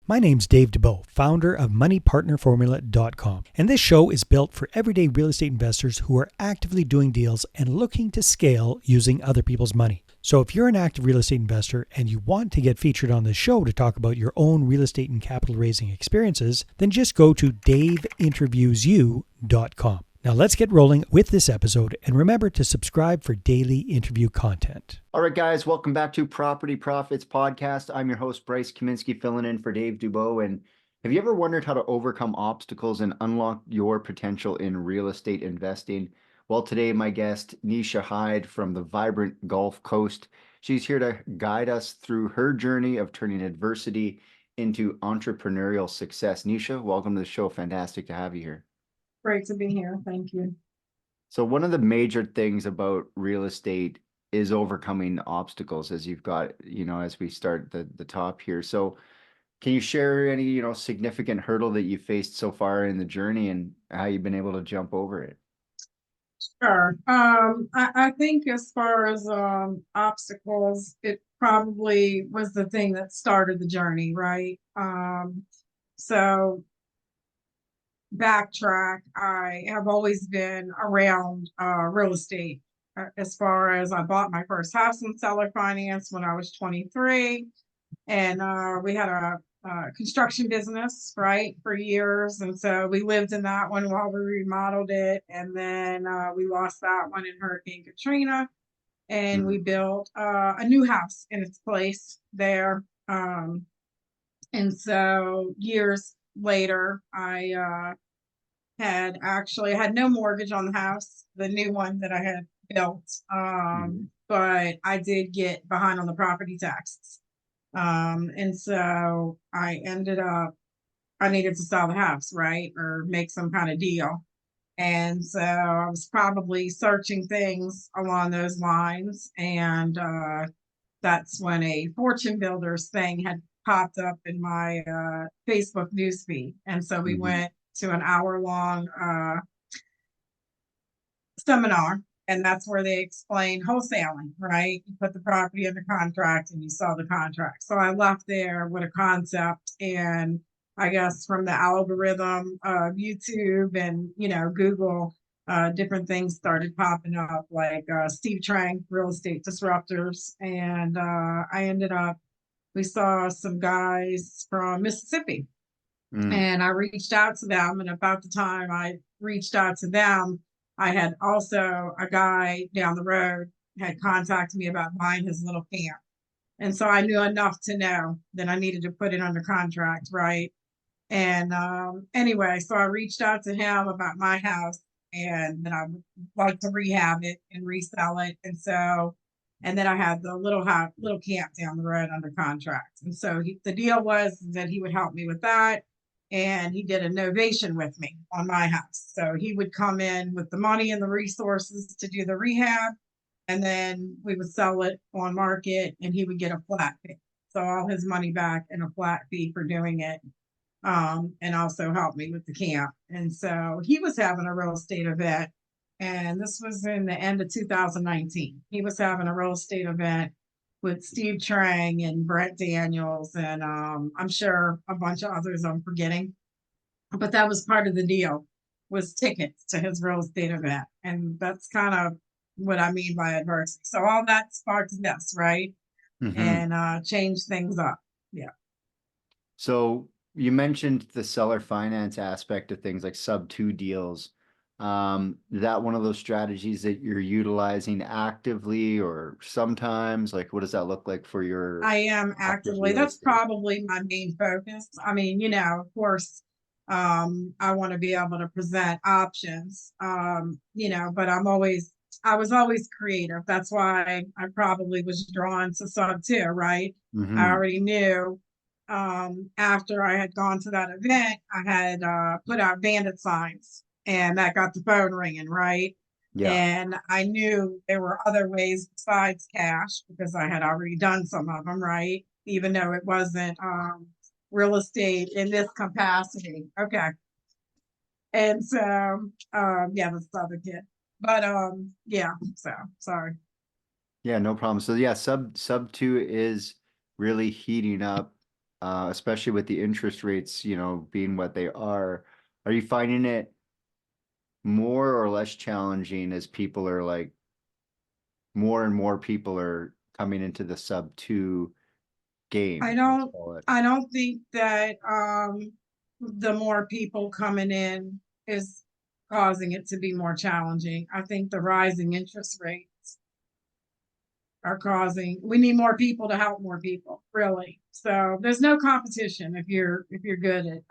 My name's Dave DeBow, founder of MoneyPartnerFormula.com, and this show is built for everyday real estate investors who are actively doing deals and looking to scale using other people's money. So if you're an active real estate investor and you want to get featured on this show to talk about your own real estate and capital raising experiences, then just go to daveinterviewsyou.com. Now let's get rolling with this episode, and remember to subscribe for daily interview content. All right, guys, welcome back to Property Profits Podcast. I'm your host, Bryce Kaminsky, filling in for Dave Dubois. And have you ever wondered how to overcome obstacles and unlock your potential in real estate investing? Well, today, my guest, Nisha Hyde from the vibrant Gulf Coast. She's here to guide us through her journey of turning adversity into entrepreneurial success. Nisha, welcome to the show. Fantastic to have you here. Great to be here. Thank you. So one of the major things about real estate is overcoming obstacles, as you've got, as we start the top here. So can you share any, significant hurdle that you faced so far in the journey and how you've been able to jump over it? Sure. I think as far as obstacles, it probably was the thing that started the journey, right? So backtrack, I have always been around real estate. As far as I bought my first house in seller finance when I was 23, and we had a construction business, right, for years, and so we lived in that one while we remodeled it, and then we lost that one in Hurricane Katrina, and we built a new house in its place there. And so years later, I had no mortgage on the house, the new one that I had built. But I did get behind on the property taxes. And so I needed to sell the house, right? Or make some kind of deal. And so I was probably searching things along those lines. And that's when a fortune builders thing had popped up in my Facebook newsfeed. And so we went to an hour-long seminar, and that's where they explain wholesaling, right? You put the property under contract and you sell the contract. So I left there with a concept, and I guess from the algorithm of YouTube and, Google, different things started popping up, like Steve Trang, Real Estate Disruptors. And we saw some guys from Mississippi. And I reached out to them, and about the time I reached out to them, I had also a guy down the road had contacted me about buying his little camp. And so I knew enough to know that I needed to put it under contract, right? And anyway, so I reached out to him about my house and that I would like to rehab it and resell it. And then I had the little camp down the road under contract. And so the deal was that he would help me with that. And he did a novation with me on my house. So he would come in with the money and the resources to do the rehab, and then we would sell it on market, and he would get a flat fee. So all his money back and a flat fee for doing it, and also help me with the camp. And so he was having a real estate event, and this was in the end of 2019. He was having a real estate event with Steve Trang and Brett Daniels, and I'm sure a bunch of others I'm forgetting. But that was part of the deal, was tickets to his real estate event. And that's kind of what I mean by adversity. So all that sparked this, right? And changed things up. Yeah. So you mentioned the seller finance aspect of things like sub-2 deals. Is that one of those strategies that you're utilizing actively or sometimes? Like, what does that look like for your? I am actively. That's probably my main focus. I mean, of course, I want to be able to present options, but I was always creative. That's why I probably was drawn to sub-2, right? I already knew after I had gone to that event, I had put out bandit signs. And that got the phone ringing, right? Yeah. And I knew there were other ways besides cash because I had already done some of them, right? Even though it wasn't real estate in this capacity. Okay. And so, that's the other kid. But so sorry. Yeah, no problem. So yeah, sub-2 is really heating up especially with the interest rates, being what they are. Are you finding it more or less challenging as people are like, more and more people are coming into the sub two I game, let's don't, call it? I don't think that, the more people coming in is causing it to be more challenging. I think the rising interest rates are causing, we need more people to help more people, really. So there's no competition if you're good at,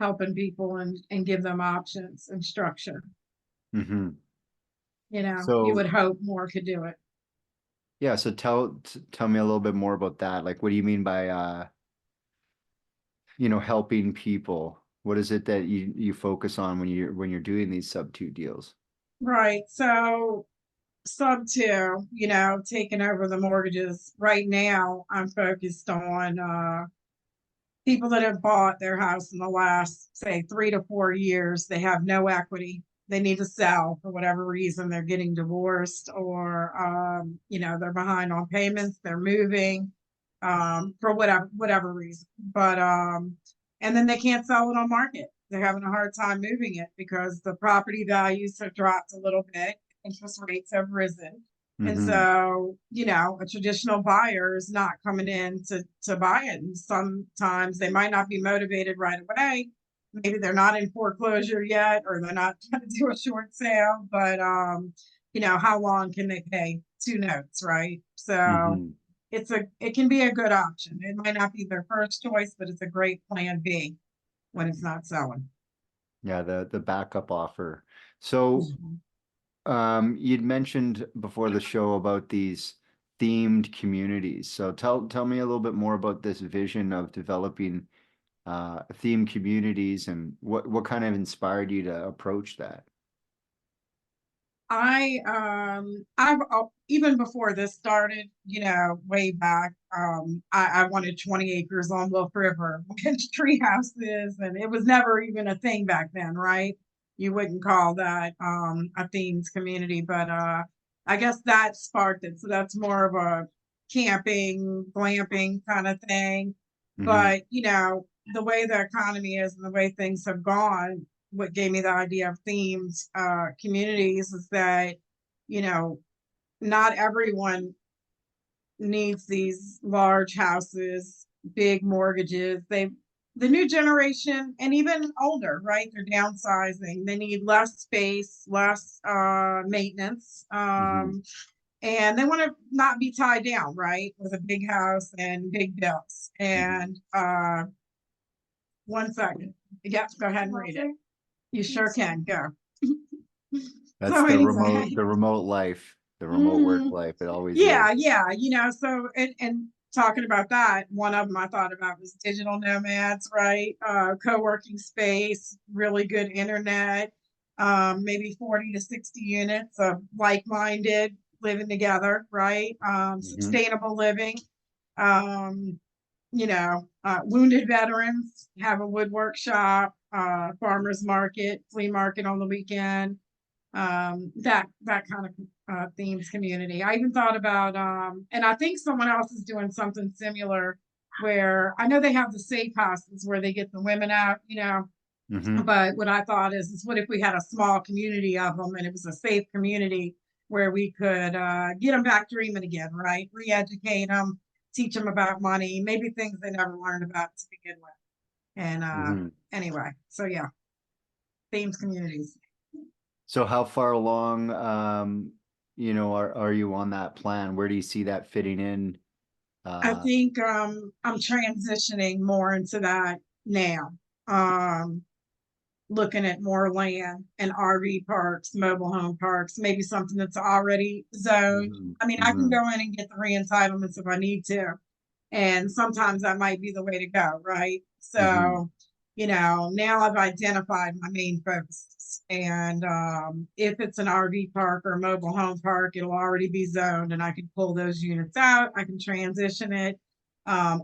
helping people and give them options and structure. Mm-hmm. You would So hope more could do it. yeah, so tell me a little bit more about that. Like, what do you mean by helping people? What is it that you focus on when you're doing these sub two deals? Right. So sub two, taking over the mortgages. Right now, I'm focused on people that have bought their house in the last, say, 3 to 4 years. They have no equity. They need to sell for whatever reason. They're getting divorced, or they're behind on payments. They're moving for whatever reason. But and then they can't sell it on market. They're having a hard time moving it because the property values have dropped a little bit. Interest rates have risen. And Mm-hmm. so, a traditional buyer is not coming in to buy it. And sometimes they might not be motivated right away. Maybe they're not in foreclosure yet, or they're not trying to do a short sale, but how long can they pay 2 notes, right? So Mm-hmm. it can be a good option. It might not be their first choice, but it's a great plan B when it's not selling. Yeah, the backup offer. So you'd mentioned before the show about these themed communities. So tell me a little bit more about this vision of developing themed communities, and what kind of inspired you to approach that? I've even before this started, way back, I wanted 20 acres on Wolf River with tree houses, and it was never even a thing back then, right? You wouldn't call that a themed community, but I guess that sparked it. So that's more of a camping, glamping kind of thing. Mm-hmm. But the way the economy is and the way things have gone, what gave me the idea of themed communities is that you know not everyone needs these large houses, big mortgages. The new generation and even older, right? They're downsizing. They need less space, less maintenance, Mm-hmm. and they want to not be tied down, right, with a big house and big bills. Mm-hmm. And 1 second. Yep, go ahead and read it. You sure can. Go. That's So anyway, the remote life, the remote work mhm. life. It always is. Yeah. So and talking about that, one of them I thought about was digital nomads, right? Co-working space, really good internet, maybe 40 to 60 units of like-minded living together, right? Mm-hmm. Sustainable living. Um, wounded veterans have a woodwork shop, farmers market, flea market on the weekend, that kind of themes community. I even thought about, and I think someone else is doing something similar, where I know they have the safe houses where they get the women out, Mm-hmm. but what I thought is what if we had a small community of them, and it was a safe community where we could get them back dreaming again, right? Re-educate them, teach them about money, maybe things they never learned about to begin with. And Mm-hmm. anyway, so yeah, themes communities. So how far along, are you on that plan? Where do you see that fitting in? I Uh, think I'm transitioning more into that now. Um, Looking at more land and RV parks, mobile home parks, maybe something that's already zoned. mhm, I mean, I can mhm, go in and get the re-entitlements if I need to. And sometimes that might be the way to go, right? mhm, So, now I've identified my main focuses. And if it's an RV park or a mobile home park, it'll already be zoned and I can pull those units out. I can transition it,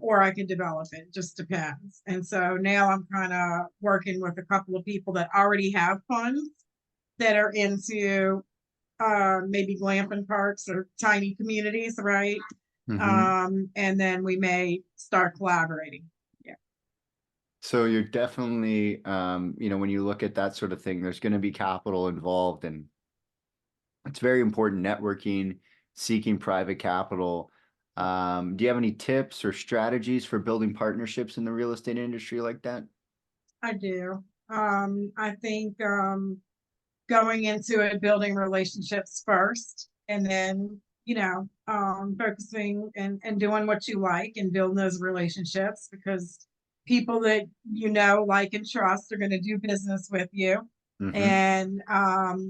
or I can develop it. It just depends. And so now I'm kind of working with a couple of people that already have funds that are into maybe glamping parks or tiny communities, right? And then we may start collaborating. Yeah. So you're definitely, when you look at that sort of thing, there's going to be capital involved, and it's very important networking, seeking private capital. Do you have any tips or strategies for building partnerships in the real estate industry like that? I do. I think going into it, building relationships first, and then, focusing and doing what you like and building those relationships, because people that like, and trust are going to do business with you. And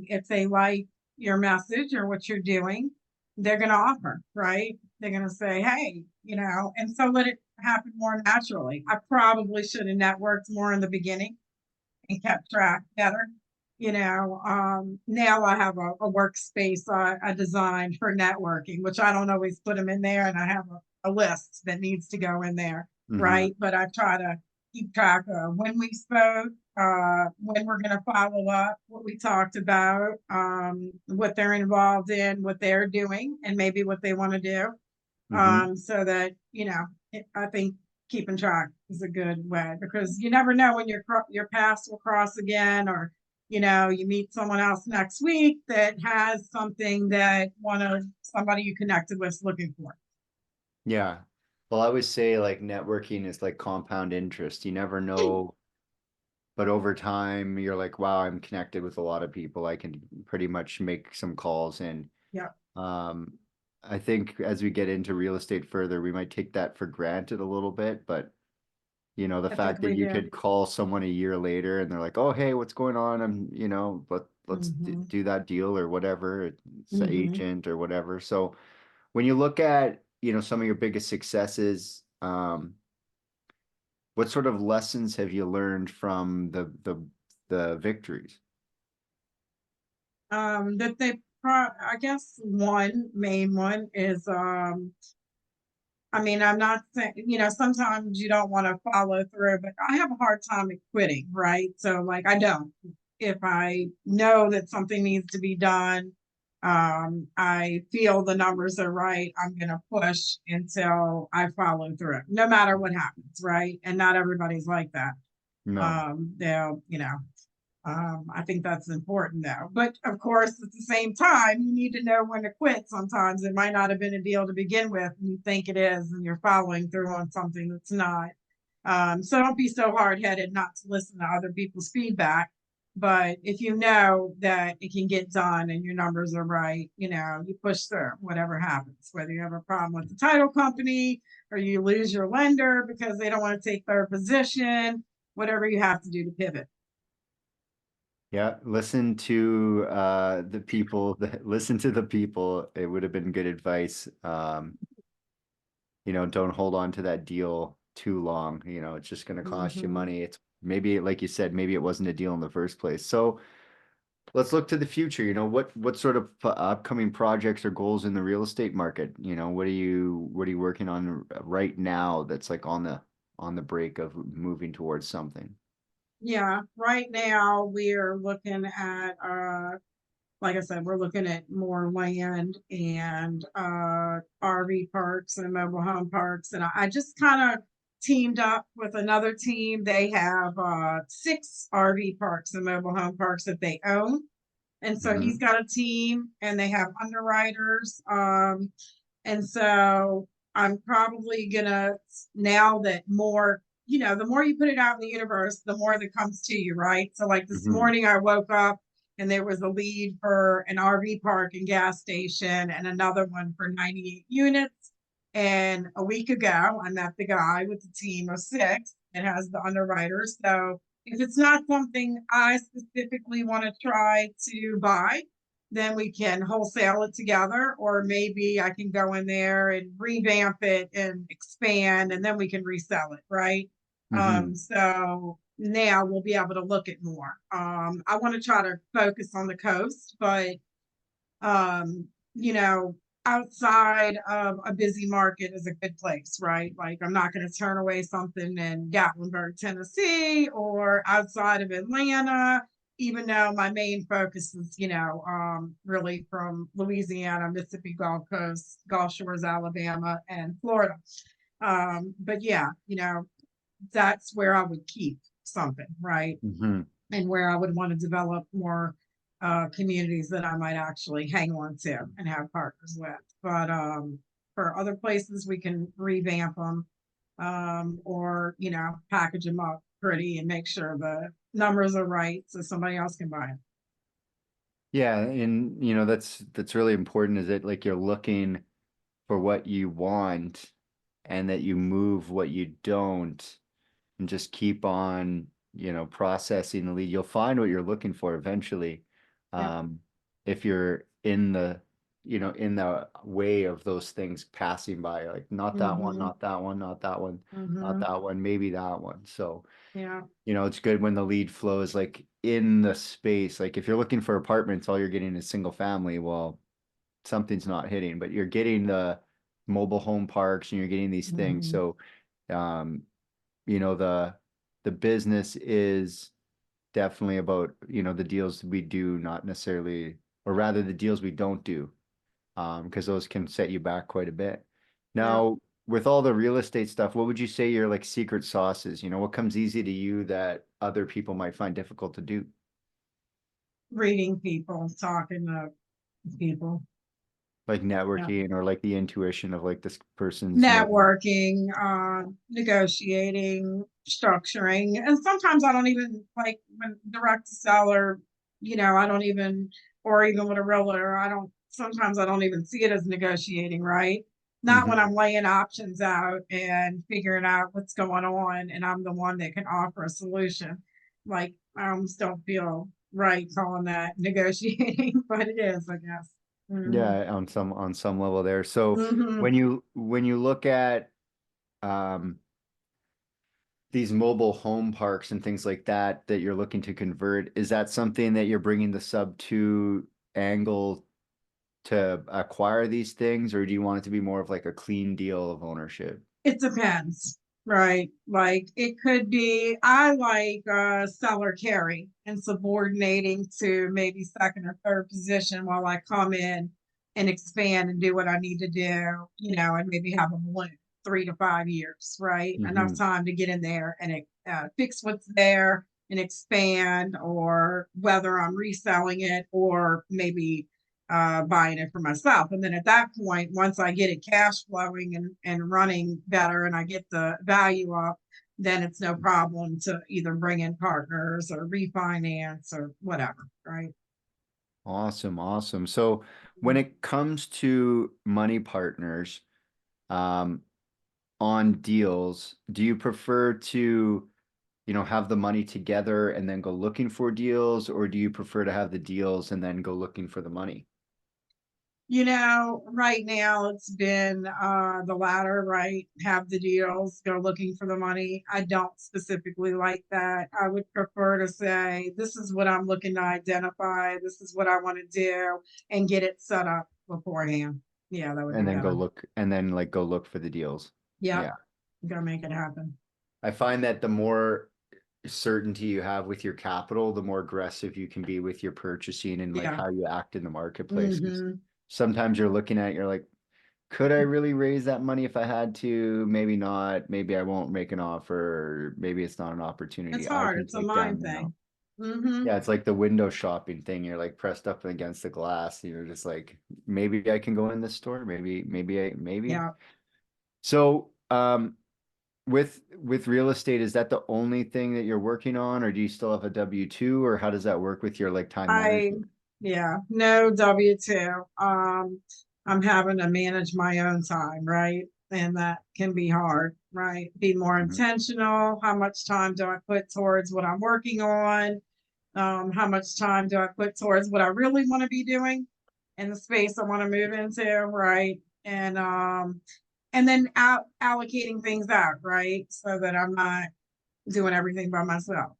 if they like your message or what you're doing, they're going to offer, right? They're going to say, hey, and so let it happen more naturally. I probably should have networked more in the beginning and kept track better. Now I have a workspace I designed for networking, which I don't always put them in there, and I have a list that needs to go in there, right? But I try to keep track of when we spoke, when we're going to follow up, what we talked about, what they're involved in, what they're doing, and maybe what they want to do. So that, I think keeping track is a good way, because you never know when your paths will cross again, or you meet someone else next week that has something that somebody you connected with is looking for. Yeah. Well, I always say like networking is like compound interest. You never know, but over time you're like, wow, I'm connected with a lot of people. I can pretty much make some calls. And Yeah. I think as we get into real estate further, we might take that for granted a little bit, but the fact that you could call someone a year later and they're like, oh, hey, what's going on? Let's do that deal or whatever. It's an agent or whatever. So when you look at, some of your biggest successes, what sort of lessons have you learned from the victories? I guess one main one is, I'm not saying, sometimes you don't want to follow through, but I have a hard time at quitting, right? So like, I don't. If I know that something needs to be done, I feel the numbers are right, I'm going to push until I follow through, no matter what happens, right? And not everybody's like that. No. They'll, I think that's important though. But of course, at the same time, you need to know when to quit. Sometimes it might not have been a deal to begin with, and you think it is, and you're following through on something that's not. So don't be so hard-headed not to listen to other people's feedback. But if you know that it can get done and your numbers are right, you push through whatever happens, whether you have a problem with the title company or you lose your lender because they don't want to take their position, whatever you have to do to pivot. Yeah, listen to the people. Listen to the people. It would have been good advice. Don't hold on to that deal too long. It's just going to cost you money. It's maybe, like you said, maybe it wasn't a deal in the first place. So let's look to the future. What sort of upcoming projects or goals in the real estate market? What are you working on right now that's like on the break of moving towards something? Yeah, right now we're looking at, like I said, we're looking at more land and RV parks and mobile home parks. And I just kind of teamed up with another team. They have 6 RV parks and mobile home parks that they own. And so he's got a team, and they have underwriters. And so I'm probably gonna, now that more, the more you put it out in the universe, the more that comes to you, right? So like this morning I woke up and there was a lead for an RV park and gas station and another one for 98 units. And a week ago, I met the guy with the team of 6 and has the underwriters. So if it's not something I specifically want to try to buy, then we can wholesale it together, or maybe I can go in there and revamp it and expand, and then we can resell it, right? So now we'll be able to look at more. I want to try to focus on the coast, but outside of a busy market is a good place, right? Like I'm not going to turn away something in Gatlinburg, Tennessee, or outside of Atlanta. even though my main focus is, really from Louisiana, Mississippi, Gulf Coast, Gulf Shores, Alabama, and Florida. But yeah, that's where I would keep something, right? Mhm. And where I would want to develop more communities that I might actually hang on to and have partners with. But for other places, we can revamp them, or package them up pretty and make sure the numbers are right so somebody else can buy them. Yeah, and that's really important, is it like you're looking for what you want and that you move what you don't and just keep on, processing the lead. You'll find what you're looking for eventually. Yep. If you're in the way of those things passing by, like not that one, Mm-hmm. not that one, not that one, not Mm-hmm. that one, maybe that one. So, Yeah. it's good when the lead flow is like in the space. Like if you're looking for apartments, all you're getting is single family. Well, something's not hitting, but you're getting the mobile home parks and you're getting these things. Mm-hmm. So, um, the business is definitely about, the deals we do, not necessarily, or rather the deals we don't do, because those can set you back quite a bit. Yeah. Now, with all the real estate stuff, what would you say your like secret sauce is? What comes easy to you that other people might find difficult to do? Reading people, talking to people. Like Yeah. networking or like the intuition of like this person's level. Networking, negotiating, structuring, and sometimes I don't even like when direct to seller, I don't even, or even with a realtor, sometimes I don't even see it as negotiating, right? Not when Mhm. I'm laying options out and figuring out what's going on, and I'm the one that can offer a solution. Like, I almost don't feel right calling that negotiating, but it is, I guess. Hmm. Yeah, on some level there. So Hmm. when you look at um these mobile home parks and things like that you're looking to convert, is that something that you're bringing the sub to angle to acquire these things, or do you want it to be more of like a clean deal of ownership? It depends, right? Like it could be, I like seller carry and subordinating to maybe second or third position while I come in and expand and do what I need to do, and maybe have a balloon 3 to 5 years, right? Enough Hmm. time to get in there and fix what's there and expand, or whether I'm reselling it or maybe buying it for myself. And then at that point, once I get it cash flowing and running better and I get the value up, then it's no problem to either bring in partners or refinance or whatever, right? Awesome, awesome. So when it comes to money partners, um, on deals, do you prefer to, have the money together and then go looking for deals, or do you prefer to have the deals and then go looking for the money? Right now it's been the latter, right? Have the deals, go looking for the money. I don't specifically like that. I would prefer to say, this is what I'm looking to identify, this is what I want to do, and get it set up beforehand. Yeah, that would be And then go better. look and then like go look for the deals. Yep, Yeah. go make it happen. I find that the more certainty you have with your capital, the more aggressive you can be with your purchasing and like Yeah. how you act in the marketplace. 'Cause Hmm. sometimes you're looking at it, you're like, could I really raise that money if I had to? Maybe not. Maybe I won't make an offer. Maybe it's not an It's opportunity I hard. can It's a take mind down. thing. Hmm. Yeah, it's like the window shopping thing. You're like pressed up against the glass. You're just like, maybe I can go in this store. Maybe. Yeah. So, with real estate, is that the only thing that you're working on, or do you still have a W-2, or how does that work with your like time I, management? yeah, no W-2. I'm having to manage my own time, right? And that can be hard, right? Be more Mhm. intentional. How much time do I put towards what I'm working on? How much time do I put towards what I really want to be doing in the space I want to move into, right? And then allocating things out, right? So that I'm not doing everything by myself.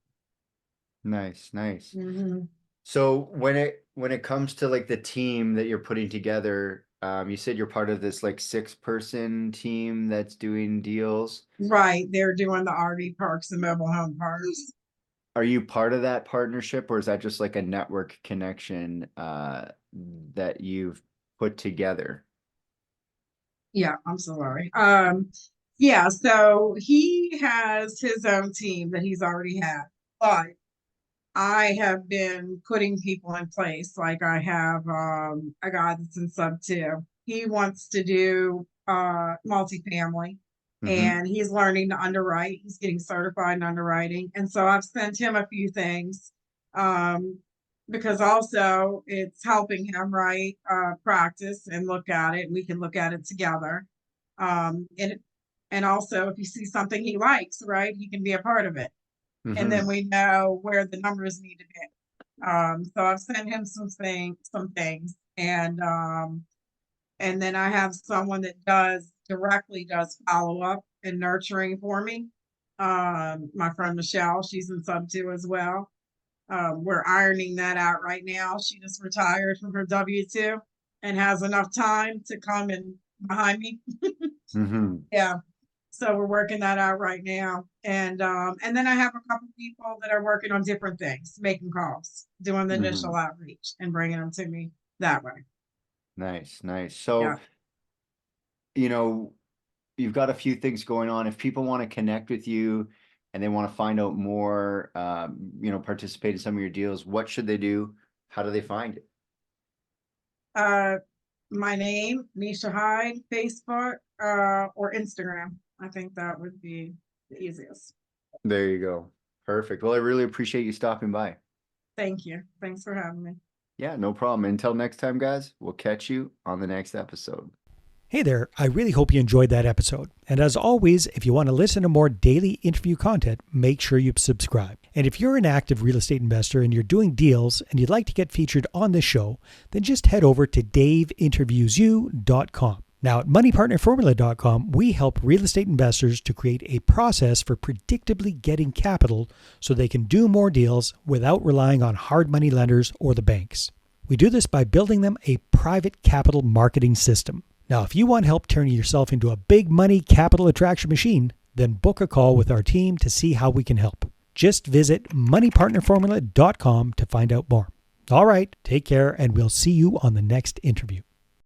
Nice, nice. Hmm. So when it comes to like the team that you're putting together, you said you're part of this like 6-person team that's doing deals. Right, they're doing the RV parks and mobile home parks. are you part of that partnership, or is that just like a network connection that you've put together? Yeah, I'm so sorry. Yeah, so he has his own team that he's already had, but I have been putting people in place. Like I have a guy that's in sub two. He wants to do multifamily Mm-hmm. and he's learning to underwrite. He's getting certified in underwriting. And so I've sent him a few things. Um, because also it's helping him practice and look at it. We can look at it together. And also if he sees something he likes, right, he can be a part of it, and then Mm-hmm. we know where the numbers need to be. So I've sent him some things, and then I have someone that directly does follow up and nurturing for me. My friend Michelle, she's in sub two as well. We're ironing that out right now. She just retired from her W-2 and has enough time to come and behind me. Mm-hmm. Yeah. So we're working that out right now. And then I have a couple people that are working on different things, making calls, doing the Mm-hmm. initial outreach and bringing them to me that way. Nice, nice. Yeah. So, you know, you've got a few things going on. If people want to connect with you and they want to find out more, participate in some of your deals, what should they do? How do they find it? My name, Nisha Hyde, Facebook, or Instagram. I think that would be the easiest. There you go. Perfect. Well, I really appreciate you stopping by. Thank you. Thanks for having me. Yeah, no problem. Until next time, guys, we'll catch you on the next episode. Hey there, I really hope you enjoyed that episode. And as always, if you want to listen to more daily interview content, make sure you subscribe. And if you're an active real estate investor and you're doing deals and you'd like to get featured on this show, then just head over to daveinterviewyou.com. Now at moneypartnerformula.com, we help real estate investors to create a process for predictably getting capital so they can do more deals without relying on hard money lenders or the banks. We do this by building them a private capital marketing system. Now, if you want help turning yourself into a big money capital attraction machine, then book a call with our team to see how we can help. Just visit moneypartnerformula.com to find out more. All right, take care, and we'll see you on the next interview.